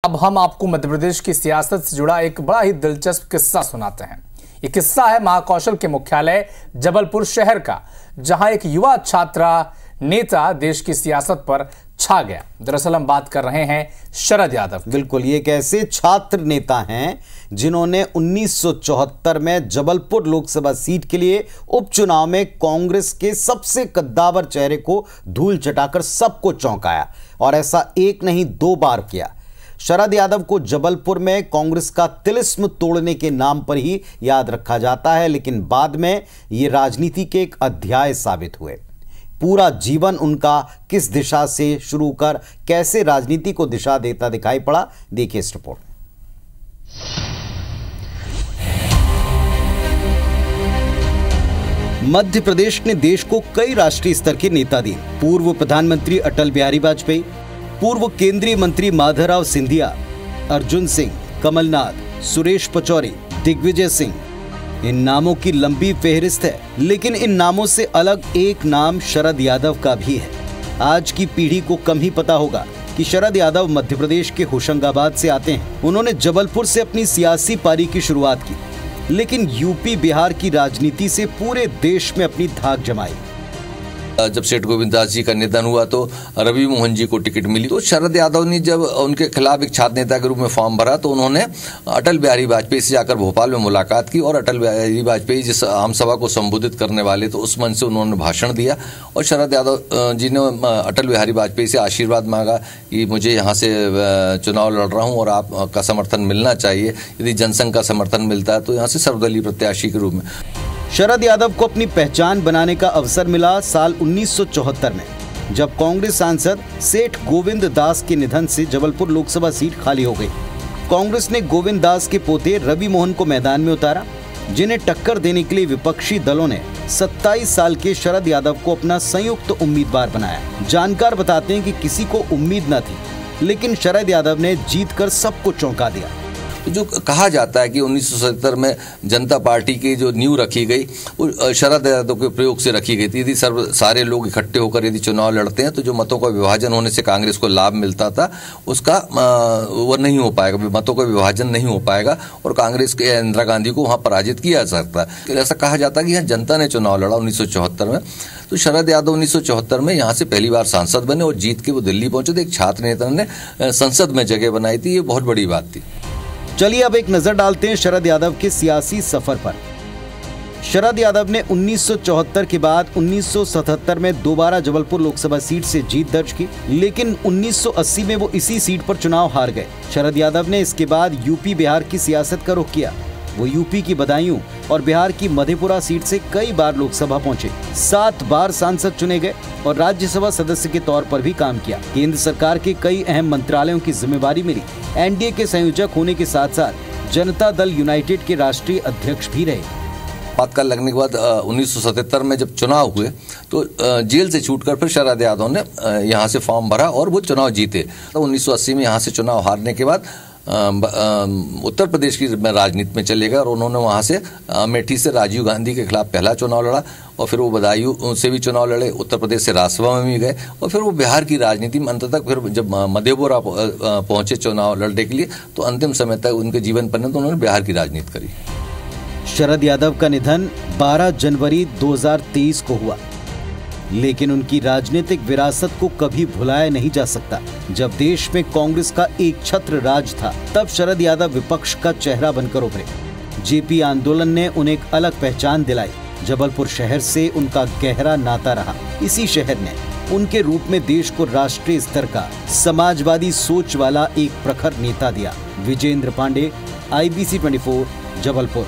अब हम आपको मध्य प्रदेश की सियासत से जुड़ा एक बड़ा ही दिलचस्प किस्सा सुनाते हैं। ये किस्सा है महाकौशल के मुख्यालय जबलपुर शहर का, जहां एक युवा छात्रा नेता देश की सियासत पर छा गया। दरअसल हम बात कर रहे हैं शरद यादव। बिल्कुल, ये एक ऐसे छात्र नेता हैं जिन्होंने 1974 में जबलपुर लोकसभा सीट के लिए उपचुनाव में कांग्रेस के सबसे कद्दावर चेहरे को धूल चटाकर सबको चौंकाया, और ऐसा एक नहीं दो बार किया। शरद यादव को जबलपुर में कांग्रेस का तिलिस्म तोड़ने के नाम पर ही याद रखा जाता है, लेकिन बाद में ये राजनीति के एक अध्याय साबित हुए। पूरा जीवन उनका किस दिशा से शुरू कर कैसे राजनीति को दिशा देता दिखाई पड़ा, देखिए इस रिपोर्ट। मध्य प्रदेश ने देश को कई राष्ट्रीय स्तर के नेता दिए। पूर्व प्रधानमंत्री अटल बिहारी वाजपेयी, पूर्व केंद्रीय मंत्री माधवराव सिंधिया, अर्जुन सिंह, कमलनाथ, सुरेश पचौरी, दिग्विजय सिंह, इन नामों की लंबी फेहरिस्त है, लेकिन इन नामों से अलग एक नाम शरद यादव का भी है। आज की पीढ़ी को कम ही पता होगा कि शरद यादव मध्य प्रदेश के होशंगाबाद से आते हैं। उन्होंने जबलपुर से अपनी सियासी पारी की शुरुआत की, लेकिन यूपी बिहार की राजनीति से पूरे देश में अपनी धाक जमाई। जब सेठ गोविंद दास जी का निधन हुआ तो रवि मोहन जी को टिकट मिली, तो शरद यादव ने जब उनके खिलाफ एक छात्र नेता के रूप में फॉर्म भरा तो उन्होंने अटल बिहारी वाजपेयी से जाकर भोपाल में मुलाकात की, और अटल बिहारी वाजपेयी जिस आम सभा को संबोधित करने वाले तो उस मंच से उन्होंने भाषण दिया, और शरद यादव जी ने अटल बिहारी वाजपेयी से आशीर्वाद मांगा कि मुझे यहाँ से चुनाव लड़ रहा हूँ और आपका समर्थन मिलना चाहिए, यदि जनसंघ का समर्थन मिलता है तो यहाँ से सर्वदलीय प्रत्याशी के रूप में। शरद यादव को अपनी पहचान बनाने का अवसर मिला साल 1974 में, जब कांग्रेस सांसद सेठ गोविंद दास के निधन से जबलपुर लोकसभा सीट खाली हो गई। कांग्रेस ने गोविंद दास के पोते रवि मोहन को मैदान में उतारा, जिन्हें टक्कर देने के लिए विपक्षी दलों ने 27 साल के शरद यादव को अपना संयुक्त उम्मीदवार बनाया। जानकार बताते हैं कि किसी को उम्मीद न थी, लेकिन शरद यादव ने जीतकर सबको चौंका दिया। जो कहा जाता है कि 1977 में जनता पार्टी की जो नींव रखी गई वो शरद यादव के प्रयोग से रखी गई थी। यदि सारे लोग इकट्ठे होकर यदि चुनाव लड़ते हैं तो जो मतों का विभाजन होने से कांग्रेस को लाभ मिलता था उसका वो नहीं हो पाएगा, मतों का विभाजन नहीं हो पाएगा और कांग्रेस के इंदिरा गांधी को वहाँ पराजित किया जा सकता है। ऐसा कहा जाता है कि यहाँ जनता ने चुनाव लड़ा 1974 में, तो शरद यादव 1974 में यहाँ से पहली बार सांसद बने और जीत के वो दिल्ली पहुंचे। तो एक छात्र नेता ने संसद में जगह बनाई थी, ये बहुत बड़ी बात थी। चलिए अब एक नजर डालते हैं शरद यादव के सियासी सफर पर। शरद यादव ने 1974 के बाद 1977 में दोबारा जबलपुर लोकसभा सीट से जीत दर्ज की, लेकिन 1980 में वो इसी सीट पर चुनाव हार गए। शरद यादव ने इसके बाद यूपी बिहार की सियासत का रुख किया। वो यूपी की बदायूं और बिहार की मधेपुरा सीट से कई बार लोकसभा पहुंचे, 7 बार सांसद चुने गए और राज्यसभा सदस्य के तौर पर भी काम किया। केंद्र सरकार के कई अहम मंत्रालयों की जिम्मेवारी मिली। एनडीए के संयोजक होने के साथ साथ जनता दल यूनाइटेड के राष्ट्रीय अध्यक्ष भी रहे। आपातकाल लगने के बाद 1977 में जब चुनाव हुए तो जेल से छूटकर फिर शरद यादव ने यहाँ से फॉर्म भरा और वो चुनाव जीते। तो 1980 में यहाँ से चुनाव हारने के बाद उत्तर प्रदेश की राजनीति में चले गए और उन्होंने वहाँ से अमेठी से राजीव गांधी के खिलाफ पहला चुनाव लड़ा, और फिर वो बदायूं से भी चुनाव लड़े, उत्तर प्रदेश से राज्यसभा में भी गए, और फिर वो बिहार की राजनीति में अंत तक फिर जब मधेपुरा पहुंचे चुनाव लड़ने के लिए तो अंतिम समय तक उनके जीवन पर उन्होंने बिहार की राजनीति करी। शरद यादव का निधन 12 जनवरी 2023 को हुआ, लेकिन उनकी राजनीतिक विरासत को कभी भुलाया नहीं जा सकता। जब देश में कांग्रेस का एक छत्र राज था, तब शरद यादव विपक्ष का चेहरा बनकर उभरे। जेपी आंदोलन ने उन्हें एक अलग पहचान दिलाई। जबलपुर शहर से उनका गहरा नाता रहा। इसी शहर ने उनके रूप में देश को राष्ट्रीय स्तर का समाजवादी सोच वाला एक प्रखर नेता दिया। विजेंद्र पांडे, IBC 24, जबलपुर।